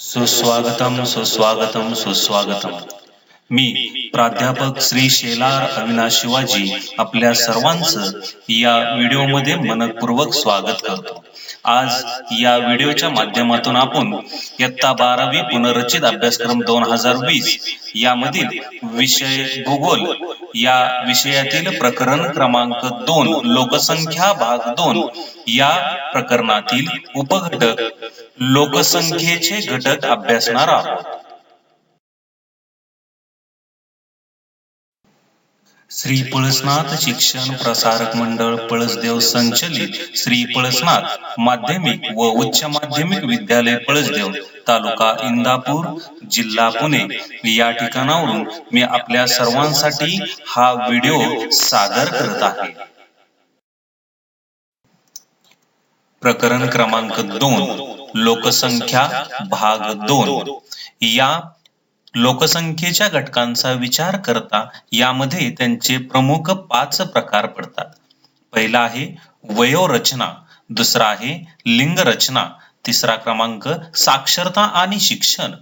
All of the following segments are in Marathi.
सुस्वागतम सुस्वागतम सुस्वागतम. मी प्राध्यापक श्री शेलार अविनाश शिवाजी आपल्या सर्वांचं या व्हिडिओमध्ये मनपूर्वक स्वागत करतो. आज या व्हिडिओच्या माध्यमातून आपण इयत्ता 12वी पुनर्रचित अभ्यासक्रम 2020 यामधील विषय भूगोल या विषयातील प्रकरण क्रमांक 2 लोकसंख्या भाग 2 या प्रकरणातील उपघटक लोकसंख्येचे घटक अभ्यासणार आहोत. श्री पळसनाथ शिक्षण प्रसारक मंडळ पळसदेव संचलित श्री पळसनाथ माध्यमिक व उच्च माध्यमिक विद्यालय पळसदेव तालुका इंदापूर जिल्हा पुणे या ठिकाणावरून मी आपल्या सर्वांसाठी हा व्हिडिओ सादर करत आहे. प्रकरण क्रमांक 2 लोकसंख्या भाग 2. या लोकसंख्येच्या घटकांचा विचार करता यामध्ये त्यांचे प्रमुख 5 प्रकार पडतात. पहिला आहे वयोरचना, दुसरा आहे लिंग रचना, तिसरा क्रमांक साक्षरता आणि शिक्षण,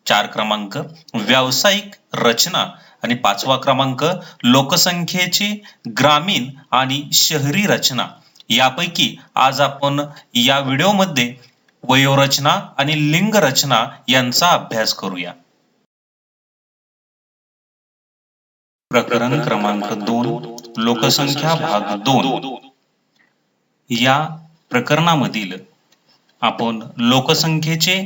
4 क्रमांक व्यावसायिक रचना आणि 5वा क्रमांक लोकसंख्येची ग्रामीण आणि शहरी रचना. यापैकी आज आपण या व्हिडिओमध्ये वयोरचना आणि लिंग रचना यांचा अभ्यास करूया. प्रकरण क्रमांक 2 लोकसंख्या भाग 2. या प्रकरणामधील आपण लोकसंख्येचे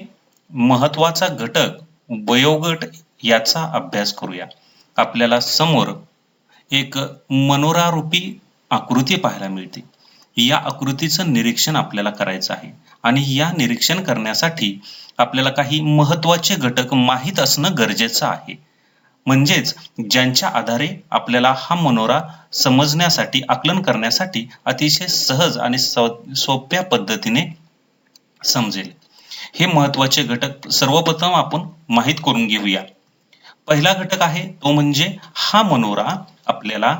महत्वाचा घटक वयोगट याचा अभ्यास करूया. आपल्याला समोर एक मनोरारूपी आकृती पाहायला मिळते. या आकृतीचं निरीक्षण आपल्याला करायचं आहे आणि या निरीक्षण करण्यासाठी आपल्याला काही महत्वाचे घटक माहीत असणं गरजेचं आहे. म्हणजेच ज्यांच्या आधारे आपल्याला हा मनोरा समजण्यासाठी आकलन करण्यासाठी अतिशय सहज आणि सोप्या पद्धतीने समजेल. हे महत्वाचे घटक सर्वप्रथम आपण माहीत करून घेऊया. पहिला घटक आहे तो म्हणजे हा मनोरा आपल्याला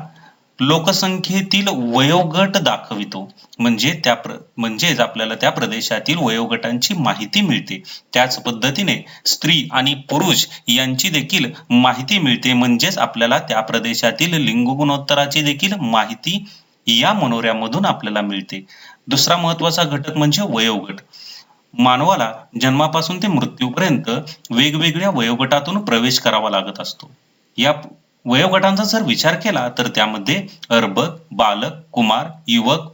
लोकसंख्येतील वयोगट दाखवितो. म्हणजेच आपल्याला त्या प्रदेशातील वयोगटांची माहिती मिळते. त्याच पद्धतीने स्त्री आणि पुरुष यांची देखील माहिती मिळते. म्हणजेच आपल्याला त्या प्रदेशातील लिंग गुणोत्तराची देखील माहिती या मनोऱ्यामधून आपल्याला मिळते. दुसरा महत्वाचा घटक म्हणजे वयोगट. मानवाला जन्मापासून ते मृत्यूपर्यंत वेगवेगळ्या वयोगटातून प्रवेश करावा लागत असतो. या वयोगटांचा जर विचार केला तर त्यामध्ये अर्भक, बालक, कुमार, युवक,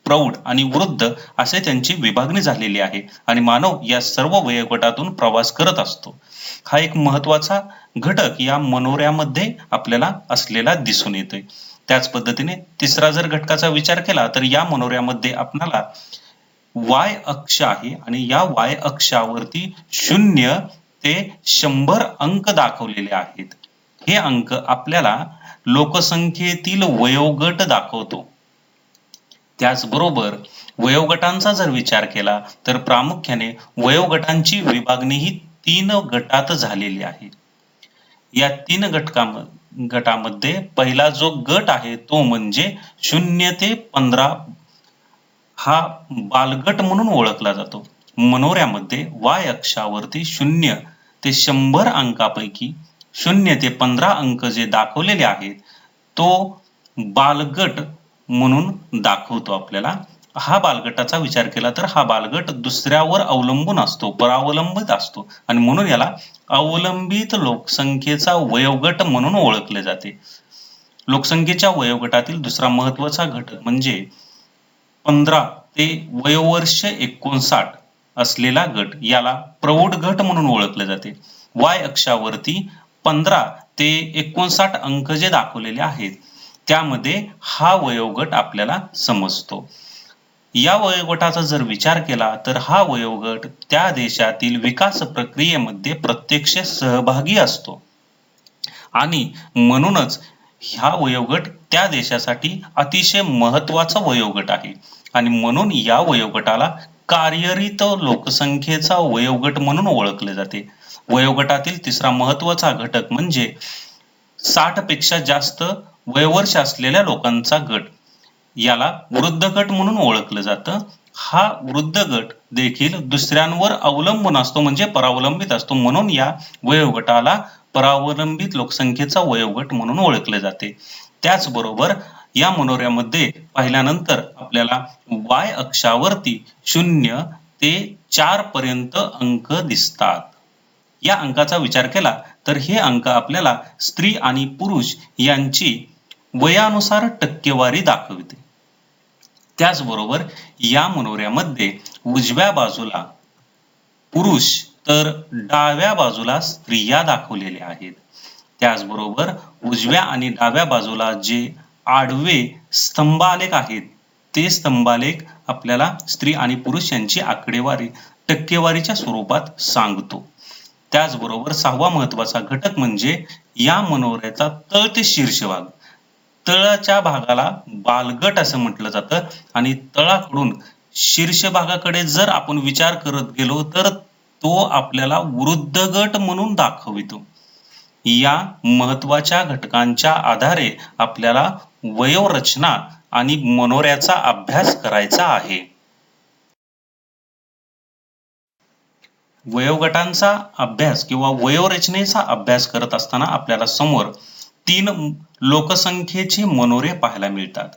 प्रौढ आणि वृद्ध असे त्यांची विभागणी झालेली आहे आणि मानव या सर्व वयोगटातून प्रवास करत असतो. हा एक महत्वाचा घटक या मनोऱ्यामध्ये आपल्याला असलेला दिसून येतोय. त्याच पद्धतीने तिसरा जर घटकाचा विचार केला तर या मनोऱ्यामध्ये आपल्याला वाय अक्ष आहे आणि या वाय अक्षावरती 0 ते 100 अंक दाखवलेले आहेत. हे अंक आपल्याला लोकसंख्येतील वयोगट दाखवतो. त्याचबरोबर वयोगटांचा जर विचार केला तर प्रामुख्याने वयोगटांची विभागणी ही 3 गटात झालेली आहे. या 3 गटामध्ये पहिला जो गट आहे तो म्हणजे 0 ते 15 हा बालगट म्हणून ओळखला जातो. मनोऱ्यामध्ये वाय अक्षावरती 0 ते 100 अंकापैकी 0 ते 15 अंक जे दाखवलेले आहेत तो बालगट म्हणून दाखवतो आपल्याला. हा बालगटाचा विचार केला तर हा बालगट दुसऱ्यावर अवलंबून असतो, परावलंबित असतो आणि म्हणून याला अवलंबित लोकसंख्येचा वयोगट म्हणून ओळखले जाते. लोकसंख्येच्या वयोगटातील दुसरा महत्वाचा घटक म्हणजे 15 ते वयोवर्ष 59 असलेला गट, याला प्रौढ गट म्हणून ओळखले जाते. वाय अक्षावरती 15 ते 59 अंक जे दाखवलेले आहेत त्यामध्ये हा वयोगट आपल्याला समजतो. या वयोगटाचा जर विचार केला तर हा वयोगट त्या देशातील विकास प्रक्रियेमध्ये प्रत्यक्ष सहभागी असतो आणि म्हणूनच हा वयोगट त्या देशासाठी अतिशय महत्वाचा वयोगट आहे आणि म्हणून या वयोगटाला कार्यरत लोकसंख्येचा वयोगट म्हणून ओळखले जाते. वयोगटातील तिसरा महत्वाचा घटक म्हणजे 60 पेक्षा जास्त वयोवर्ष असलेल्या लोकांचा गट. याला वृद्ध गट म्हणून ओळखलं जातं. हा वृद्ध गट देखील दुसऱ्यांवर अवलंबून असतो, म्हणजे परावलंबित असतो, म्हणून या वयोगटाला परावलंबित लोकसंख्येचा वयोगट म्हणून ओळखले जाते. त्याचबरोबर या मनोऱ्यामध्ये पाहिल्यानंतर आपल्याला वाय अक्षावरती 0 ते 4 पर्यंत अंक दिसतात. या अंकाचा विचार केला तर हे अंक आपल्याला स्त्री आणि पुरुष यांची वयानुसार टक्केवारी दाखवते. त्याचबरोबर या मनोऱ्यामध्ये उजव्या बाजूला पुरुष तर डाव्या बाजूला स्त्रिया दाखवलेल्या आहेत. त्याचबरोबर उजव्या आणि डाव्या बाजूला जे आडवे स्तंभालेख आहेत ते स्तंभालेख आपल्याला स्त्री आणि पुरुष यांची आकडेवारी टक्केवारीच्या स्वरूपात सांगतो. त्याचबरोबर सहावा महत्वाचा घटक म्हणजे या मनोऱ्याचा तळ ते शीर्ष भाग. तळाच्या भागाला बालगट असं म्हटलं जातं आणि तळाकडून शीर्ष भागाकडे जर आपण विचार करत गेलो तर तो आपल्याला वृद्ध गट म्हणून दाखवितो. या महत्वाच्या घटकांच्या आधारे आपल्याला वयोरचना आणि मनोऱ्याचा अभ्यास करायचा आहे. वयोगटांचा अभ्यास किंवा वयोरचनेचा अभ्यास करत असताना आपल्याला समोर 3 लोकसंख्येचे मनोरे पाहायला मिळतात.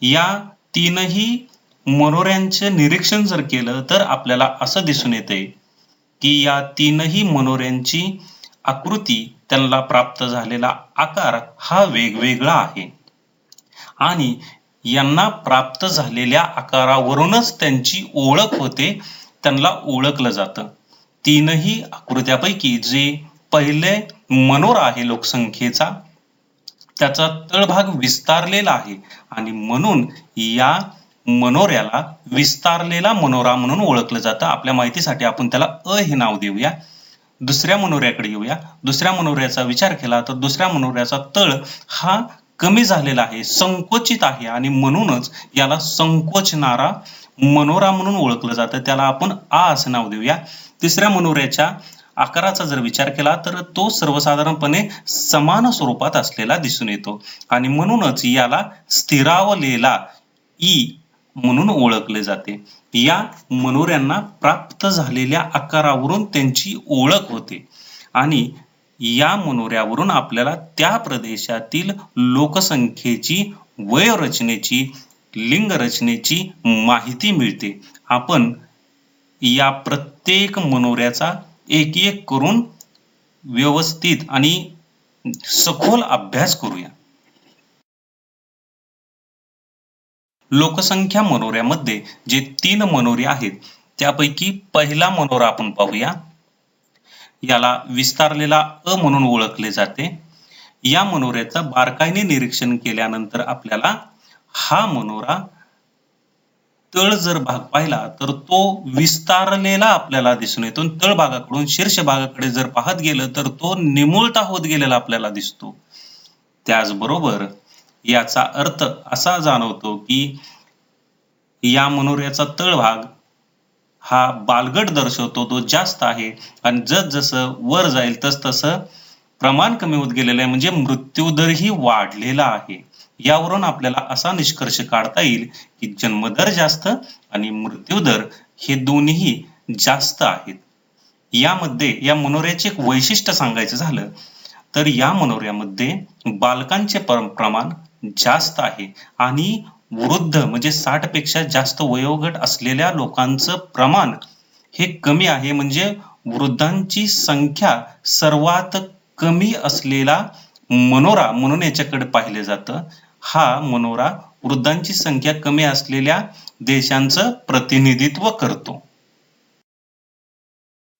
या तीनही मनोऱ्यांचे निरीक्षण जर केलं तर आपल्याला असं दिसून येते की या तीनही मनोऱ्यांची आकृती, त्यांना प्राप्त झालेला आकार हा वेगवेगळा आहे आणि यांना प्राप्त झालेल्या आकारावरूनच त्यांची ओळख होते, त्यांना ओळखलं जातं. तीनही आकृत्यापैकी जे पहिले मनोरा आहे लोकसंख्येचा, त्याचा तळभाग विस्तारलेला आहे आणि म्हणून या मनोऱ्याला विस्तारलेला मनोरा म्हणून ओळखलं जातं. आपल्या माहितीसाठी आपण त्याला हे नाव देऊया. दुसऱ्या मनोऱ्याकडे येऊया. दुसऱ्या मनोऱ्याचा विचार केला तर दुसऱ्या मनोऱ्याचा तळ हा कमी झालेला आहे, संकोचित आहे आणि म्हणूनच याला संकोचणारा मनोरा म्हणून ओळखलं जातं. त्याला आपण असं नाव देऊया. तिसऱ्या मनोऱ्याच्या आकाराचा जर विचार केला तर तो सर्वसाधारणपणे समान स्वरूपात असलेला दिसून येतो आणि म्हणूनच याला स्थिरावलेला म्हणून ओळखले जाते. या मनोऱ्यांना प्राप्त झालेल्या आकारावरून त्यांची ओळख होते आणि या मनोऱ्यावरून आपल्याला त्या प्रदेशातील लोकसंख्येची, वयोरचनेची, लिंगरचनेची माहिती मिळते. आपण या प्रत्येक मनोऱ्याचा एक एक करून व्यवस्थित आणि सखोल अभ्यास करूया. लोकसंख्या मनोऱ्यामध्ये जे 3 मनोरे आहेत त्यापैकी पहिला मनोरा आपण पाहूया. याला विस्तारलेला म्हणून ओळखले जाते. या मनोऱ्याचा बारकाईने निरीक्षण केल्यानंतर आपल्याला हा मनोरा तळ जर भाग पाहिला तर तो विस्तारलेला आपल्याला दिसून येतो. तळ भागाकडून शीर्ष भागाकडे जर पाहत गेलं तर तो निमुळता होत गेलेला आपल्याला दिसतो. त्याचबरोबर याचा अर्थ असा जाणवतो की या मनोऱ्याचा तळभाग हा बालगट दर्शवतो, तो जास्त आहे आणि जसं वर जाईल तसं प्रमाण कमी होत गेलेलं आहे, म्हणजे मृत्यूदरही वाढलेला आहे. यावरून आपल्याला असा निष्कर्ष काढता येईल की जन्मदर जास्त आणि मृत्यूदर हे दोन्ही जास्त आहेत. यामध्ये या मनोऱ्याचे एक वैशिष्ट्य सांगायचं झालं तर या मनोऱ्यामध्ये बालकांचे प्रमाण जास्त आहे आणि वृद्ध म्हणजे 60 पेक्षा जास्त वयोगट असलेल्या लोकांचं प्रमाण हे कमी आहे. म्हणजे वृद्धांची संख्या सर्वात कमी असलेला मनोरा म्हणून याच्याकडे पाहिले जातं. हा मनोरा वृद्धांची संख्या कमी असलेल्या देशांचं प्रतिनिधित्व करतो.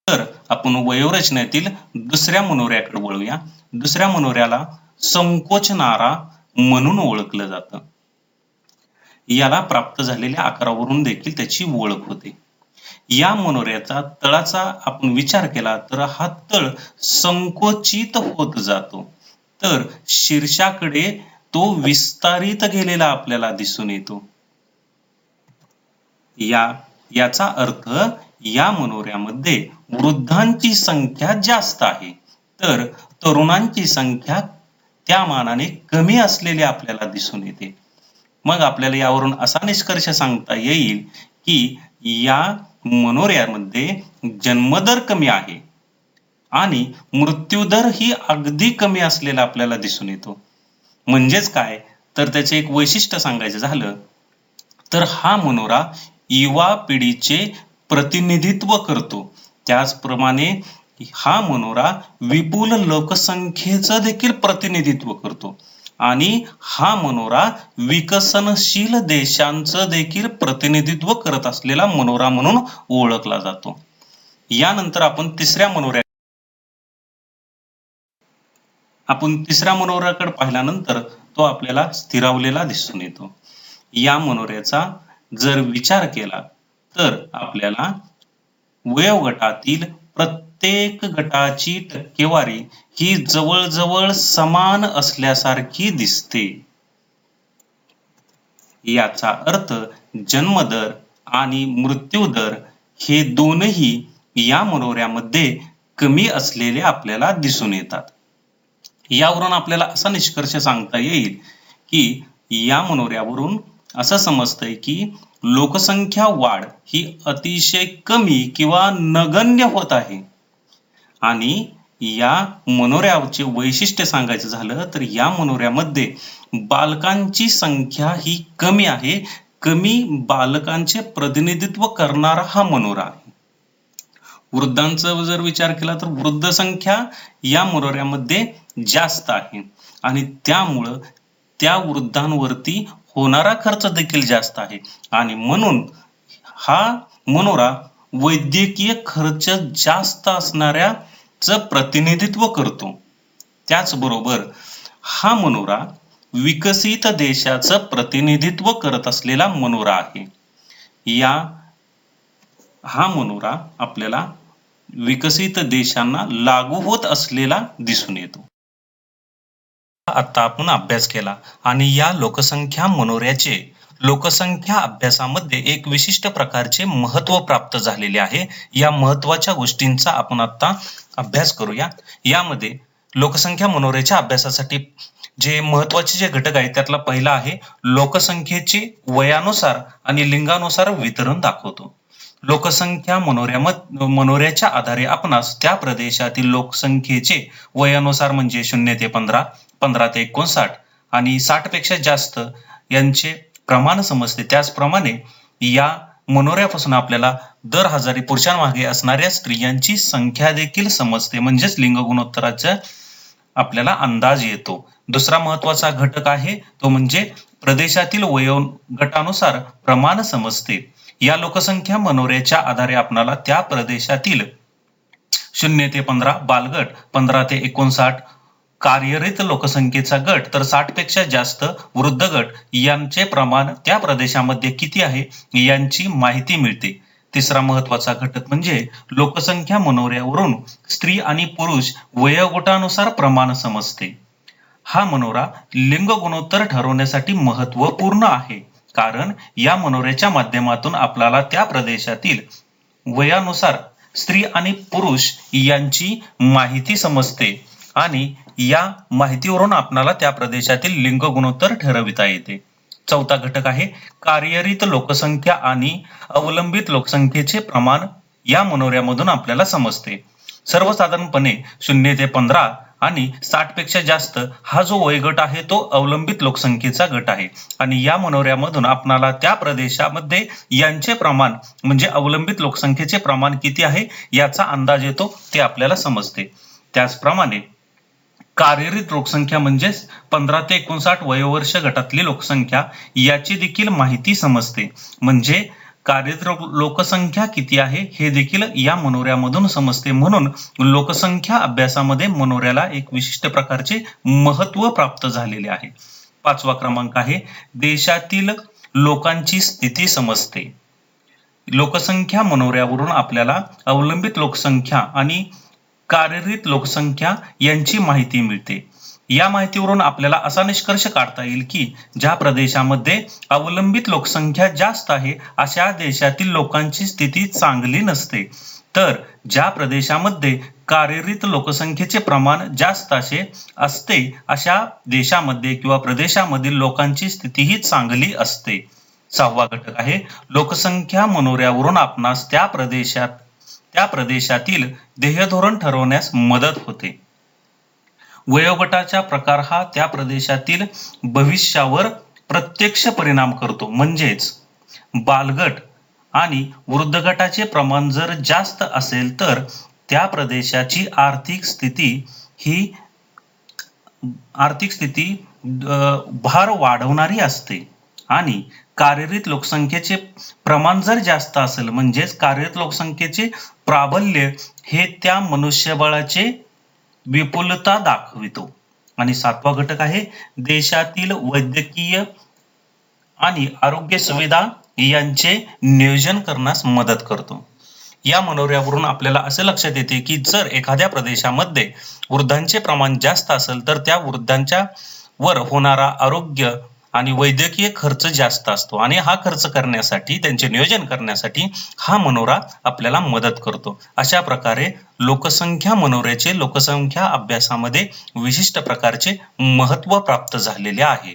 तर आपण वयोरचनेतील दुसऱ्या मनोऱ्याकडे वळूया. दुसऱ्या मनोऱ्याला संकोचणारा म्हणून ओळखलं जातं. याला प्राप्त झालेल्या आकारावरून देखील त्याची ओळख होते. या मनोऱ्याचा तळाचा आपण विचार केला तर हा तळ संकोचित होत जातो, तर शीर्षाकडे तो विस्तारित गेलेला आपल्याला दिसून येतो. याचा अर्थ या मनोऱ्यामध्ये वृद्धांची संख्या जास्त आहे तर तरुणांची संख्या त्या मानाने कमी असलेली आपल्याला दिसून येते. मग आपल्याला यावरून असा निष्कर्ष सांगता येईल की या मनोऱ्यामध्ये जन्मदर कमी आहे आणि मृत्यूदर ही अगदी कमी असलेला आपल्याला दिसून येतो. म्हणजेच काय तर त्याचे एक वैशिष्ट्य सांगायचं झालं तर हा मनोरा युवा पिढीचे प्रतिनिधित्व करतो. त्याचप्रमाणे हा मनोरा विपुल लोकसंख्येचं देखील प्रतिनिधित्व करतो आणि हा मनोरा विकसनशील देशांचं देखील प्रतिनिधित्व करत असलेला मनोरा म्हणून ओळखला जातो. यानंतर आपण तिसऱ्या मनोऱ्याकडे पाहिल्यानंतर तो आपल्याला स्थिरावलेला दिसून येतो. या मनोऱ्याचा जर विचार केला तर आपल्याला वयोगटातील प्रत्येक गटाची टक्केवारी ही जवळजवळ समान असल्यासारखी दिसते. याचा अर्थ जन्मदर आणि मृत्यूदर हे दोनही या मनोऱ्यामध्ये कमी असलेले आपल्याला दिसून येतात. यावरून आपल्याला असा निष्कर्ष सांगता येईल की या मनोऱ्यावरून असं समजतंय की लोकसंख्या वाढ ही अतिशय कमी किंवा नगण्य होत आहे. आणि या मनोऱ्याचे वैशिष्ट्य सांगायचं झालं तर या मनोऱ्यामध्ये बालकांची संख्या ही कमी आहे. कमी बालकांचे प्रतिनिधित्व करणारा हा मनोरा आहे. वृद्धांचा जर विचार केला तर वृद्ध संख्या या मनोऱ्यामध्ये जास्त आहे आणि त्यामुळं त्या वृद्धांवरती होणारा खर्च देखील जास्त आहे आणि म्हणून हा मनोरा वैद्यकीय खर्च जास्त असणाऱ्याचं प्रतिनिधित्व करतो. त्याचबरोबर हा मनोरा विकसित देशाचं प्रतिनिधित्व करत असलेला मनोरा आहे. हा मनोरा आपल्याला विकसित देशांना लागू होत असलेला दिसून येतो. आता आपण अभ्यास केला आणि या लोकसंख्या मनोऱ्याचे लोकसंख्या अभ्यासामध्ये एक विशिष्ट प्रकारचे महत्त्व प्राप्त झालेले आहे. या महत्त्वाच्या गोष्टींचा आपण आता अभ्यास करूया. यामध्ये लोकसंख्या मनोऱ्याच्या अभ्यासासाठी जे महत्त्वाचे जे घटक आहेत त्यातला पहिला आहे लोकसंख्येचे वयानुसार आणि लिंगानुसार वितरण दाखवतो. लोकसंख्या मनोऱ्याच्या आधारे आपणास त्या प्रदेशातील लोकसंख्येचे वयानुसार म्हणजे 0 ते 15, 15 ते 59 आणि 60 पेक्षा जास्त यांचे प्रमाण समजते. त्याचप्रमाणे या मनोऱ्यापासून आपल्याला दर हजारी पुरुषांमागे असणाऱ्या स्त्रियांची संख्या देखील समजते. म्हणजेच लिंग गुणोत्तराचा आपल्याला अंदाज येतो. दुसरा महत्वाचा घटक आहे तो म्हणजे प्रदेशातील वयोगटानुसार प्रमाण समजते. या लोकसंख्या मनोऱ्याच्या आधारे आपणाला त्या प्रदेशातील 0 ते 15 बालगट, 15 ते 59 कार्यरत लोकसंख्येचा गट तर 60 पेक्षा जास्त वृद्ध गट यांचे प्रमाण त्या प्रदेशामध्ये किती आहे यांची माहिती मिळते. तिसरा महत्वाचा घटक म्हणजे लोकसंख्या मनोऱ्यावरून स्त्री आणि पुरुष वयोगटानुसार प्रमाण समजते. हा मनोरा लिंग गुणोत्तर ठरवण्यासाठी महत्वपूर्ण आहे कारण या मनोऱ्याच्या माध्यमातून आपल्याला त्या प्रदेशातील वयानुसार स्त्री आणि पुरुष यांची माहिती समजते आणि या माहितीवरून आपल्याला त्या प्रदेशातील लिंग गुणोत्तर ठरविता येते. चौथा घटक आहे कार्यरत लोकसंख्या आणि अवलंबित लोकसंख्येचे प्रमाण या मनोऱ्यामधून आपल्याला समजते. सर्वसाधारणपणे 0 ते 15 आणि 60 पेक्षा जास्त हा जो वयोगट आहे तो अवलंबित लोकसंख्येचा गट आहे आणि या मनोऱ्यामधून आपणाला त्या प्रदेशामध्ये यांचे प्रमाण म्हणजे अवलंबित लोकसंख्येचे प्रमाण किती आहे याचा अंदाज येतो, ते आपल्याला समजते. त्याचप्रमाणे कार्यरत लोकसंख्या म्हणजेच 15 ते 59 वयोवर्ष गटातली लोकसंख्या याची देखील माहिती समजते. म्हणजे कार्यरत लोकसंख्या किती आहे हे देखील या मनोऱ्यामधून समजते. म्हणून लोकसंख्या अभ्यासामध्ये मनोऱ्याला एक विशिष्ट प्रकारचे महत्त्व प्राप्त झालेले आहे. पाचवा क्रमांक आहे देशातील लोकांची स्थिती समजते. लोकसंख्या मनोऱ्यावरून आपल्याला अवलंबित लोकसंख्या आणि कार्यरत लोकसंख्या यांची माहिती मिळते. या माहितीवरून आपल्याला असा निष्कर्ष काढता येईल की ज्या प्रदेशामध्ये अवलंबित लोकसंख्या जास्त आहे अशा देशातील लोकांची स्थिती चांगली नसते, तर ज्या प्रदेशामध्ये कार्यरत लोकसंख्येचे प्रमाण जास्त असते अशा देशामध्ये किंवा प्रदेशामधील लोकांची स्थितीही चांगली असते. 6वा घटक आहे लोकसंख्या मनोऱ्यावरून आपणास त्या प्रदेशातील ध्येयधोरण ठरवण्यास मदत होते. वयोगटाचा प्रकार हा त्या प्रदेशातील भविष्यावर प्रत्यक्ष परिणाम करतो. म्हणजेच बालगट आणि वृद्ध गटाचे प्रमाण जर जास्त असेल तर त्या प्रदेशाची आर्थिक स्थिती भार वाढवणारी असते. आणि कार्यरत लोकसंख्येचे प्रमाण जर जास्त असेल म्हणजेच कार्यरत लोकसंख्येचे प्राबल्य हे त्या मनुष्यबळाचे विपुलता दाखवितो. आणि 7वा घटक आहे देशातील वैद्यकीय आणि आरोग्य सुविधा यांचे नियोजन करण्यास मदत करतो. या मनोऱ्यावरून आपल्याला असे लक्षात येते की जर एखाद्या प्रदेशामध्ये वृद्धांचे प्रमाण जास्त असेल तर त्या वृद्धांच्या वर होणारा आरोग्य आणि वैद्यकीय खर्च जास्त असतो आणि हा खर्च करण्यासाठी त्यांचे नियोजन करण्यासाठी हा मनोरा आपल्याला मदत करतो. अशा प्रकारे लोकसंख्या मनोऱ्याचे लोकसंख्या अभ्यासामध्ये विशिष्ट प्रकारचे महत्त्व प्राप्त झालेले आहे.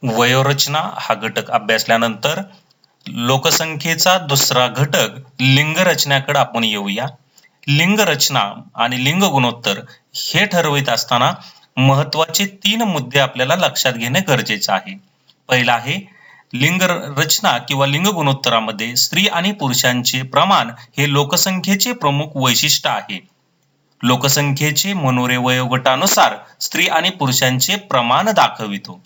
वयोरचना हा घटक अभ्यासल्यानंतर लोकसंख्येचा दुसरा घटक लिंगरचनेकडे आपण येऊया. लिंगरचना आणि लिंग गुणोत्तर हे ठरवित असताना महत्त्वाचे 3 मुद्दे आपल्याला लक्षात घेणे गरजेचे आहे. पहिला आहे लिंग रचना किंवा लिंग गुणोत्तरामध्ये स्त्री आणि पुरुषांचे प्रमाण हे लोकसंख्येचे प्रमुख वैशिष्ट्य आहे. लोकसंख्येचे मनोरे वयोगटानुसार स्त्री आणि पुरुषांचे प्रमाण दाखवितो.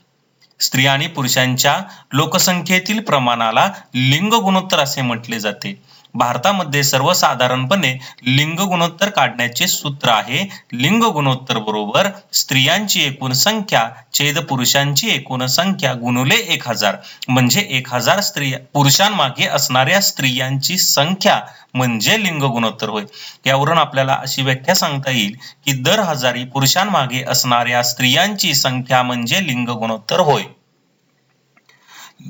स्त्री आणि पुरुषांच्या लोकसंख्येतील प्रमाणाला लिंग गुणोत्तर असे म्हटले जाते. भारतामध्ये सर्वसाधारणपणे लिंग गुणोत्तर काढण्याचे सूत्र आहे लिंग गुणोत्तर बरोबर स्त्रियांची एकूण संख्या छेद पुरुषांची एकूण संख्या गुणिले 1000 म्हणजे 1000 स्त्रिया पुरुषांमागे असणाऱ्या स्त्रियांची संख्या म्हणजे लिंग गुणोत्तर होय. यावरून आपल्याला अशी व्याख्या सांगता येईल की दर 1000 पुरुषांमागे असणाऱ्या स्त्रियांची संख्या म्हणजे लिंग गुणोत्तर होय.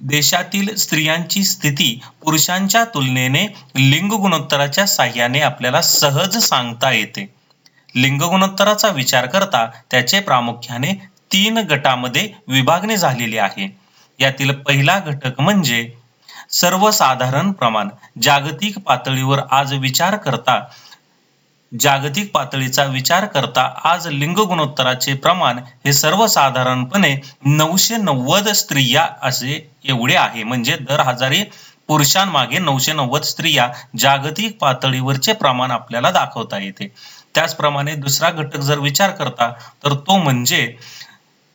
देशातील स्त्रियांची स्थिती पुरुषांच्या तुलनेने लिंग गुणोत्तराच्या साहाय्याने आपल्याला सहज सांगता येते. लिंग गुणोत्तराचा विचार करता त्याचे प्रामुख्याने 3 गटामध्ये विभागणे झालेले आहे. यातील पहिला घटक म्हणजे सर्वसाधारण प्रमाण. जागतिक पातळीचा विचार करता आज लिंग गुणोत्तराचे प्रमाण हे सर्वसाधारणपणे 990 स्त्रिया असे एवढे आहे. म्हणजे दर 1000 पुरुषांमागे 990 स्त्रिया जागतिक पातळीवरचे प्रमाण आपल्याला दाखवता येते. त्याचप्रमाणे दुसरा घटक जर विचार करता तर तो म्हणजे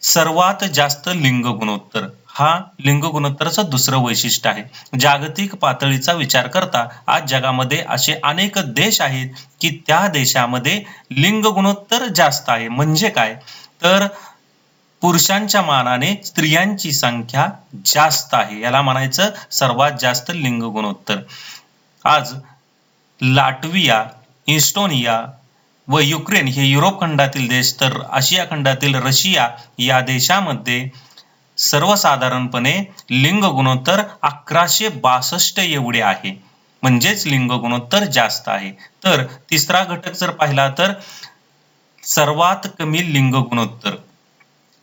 सर्वात जास्त लिंग गुणोत्तर. हा लिंग गुणोत्तराचं दुसरं वैशिष्ट्य आहे. जागतिक पातळीचा विचार करता आज जगामध्ये असे अनेक देश आहेत की त्या देशामध्ये लिंग गुणोत्तर जास्त आहे. म्हणजे काय तर पुरुषांच्या मानाने स्त्रियांची संख्या जास्त आहे. याला म्हणायचं सर्वात जास्त लिंग गुणोत्तर. आज लाटविया, इस्टोनिया व युक्रेन हे युरोप खंडातील देश तर आशिया खंडातील रशिया या देशामध्ये सर्वसाधारणपणे लिंग गुणोत्तर 1162 एवढे आहे. म्हणजेच लिंग गुणोत्तर जास्त आहे. तर तिसरा घटक जर पाहिला तर सर्वात कमी लिंग गुणोत्तर.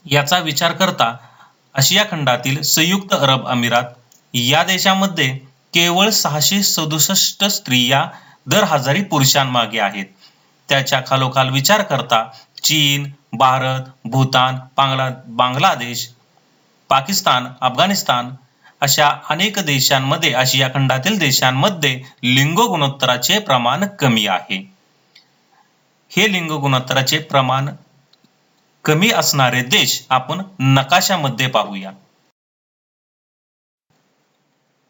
याचा विचार करता आशिया खंडातील संयुक्त अरब अमिरात या देशामध्ये केवळ 667 स्त्रिया दर 1000 पुरुषांमागे आहेत. त्याच्या खालोखाल विचार करता चीन, भारत, भूतान, बांगलादेश, पाकिस्तान, अफगाणिस्तान अशा अनेक देशांमध्ये आशिया खंडातील देशांमध्ये लिंग गुणोत्तराचे प्रमाण कमी आहे. हे लिंग गुणोत्तराचे प्रमाण कमी असणारे देश आपण नकाशामध्ये पाहूया.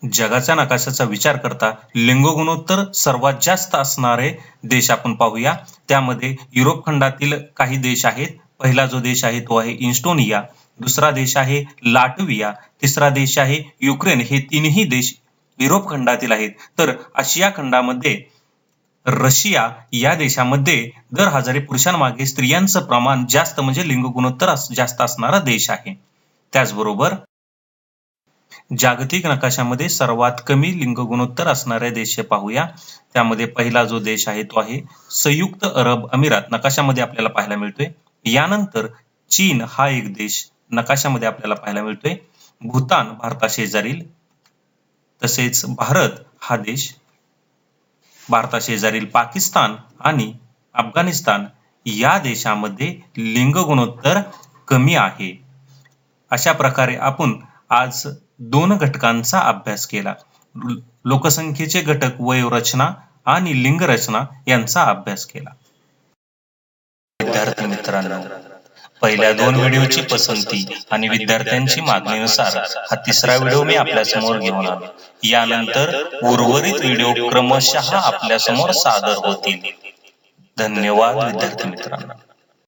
जगाच्या नकाशाचा विचार करता लिंग गुणोत्तर सर्वात जास्त असणारे देश आपण पाहूया. त्यामध्ये युरोप खंडातील काही देश आहेत. पहिला जो देश आहे तो आहे इस्टोनिया, दुसरा देश आहे लाटविया, तिसरा देश आहे युक्रेन. हे तीनही देश युरोप खंडातील आहेत. तर आशिया खंडामध्ये रशिया या देशामध्ये दर 1000 पुरुषांमागे स्त्रियांचं प्रमाण जास्त म्हणजे लिंग गुणोत्तर जास्त असणारा देश आहे. त्याचबरोबर जागतिक नकाशामध्ये सर्वात कमी लिंग गुणोत्तर असणारे देश पाहूया. त्यामध्ये पहिला जो देश आहे तो आहे संयुक्त अरब अमिरात, नकाशामध्ये आपल्याला पाहायला मिळतोय. यानंतर चीन हा एक देश नकाशामध्ये आपल्याला पाहायला मिळतोय. भूतान भारताशेजारील, तसेच भारत हा देश, भारताशेजारील पाकिस्तान आणि अफगाणिस्तान या देशामध्ये लिंग गुणोत्तर कमी आहे. अशा प्रकारे आपण आज 2 घटकांचा अभ्यास केला. लोकसंख्येचे घटक वयोरचना आणि लिंग रचना यांचा अभ्यास केला. विद्यार्थी मित्रांनो, पहिल्या 2 व्हिडिओची पसंती आणि विद्यार्थ्यांची मागणीनुसार हा तिसरा व्हिडिओ मी आपल्या समोर घेऊन आलो. यानंतर उर्वरित व्हिडिओ क्रमशः आपल्या समोर सादर होतील. धन्यवाद विद्यार्थी मित्रांनो.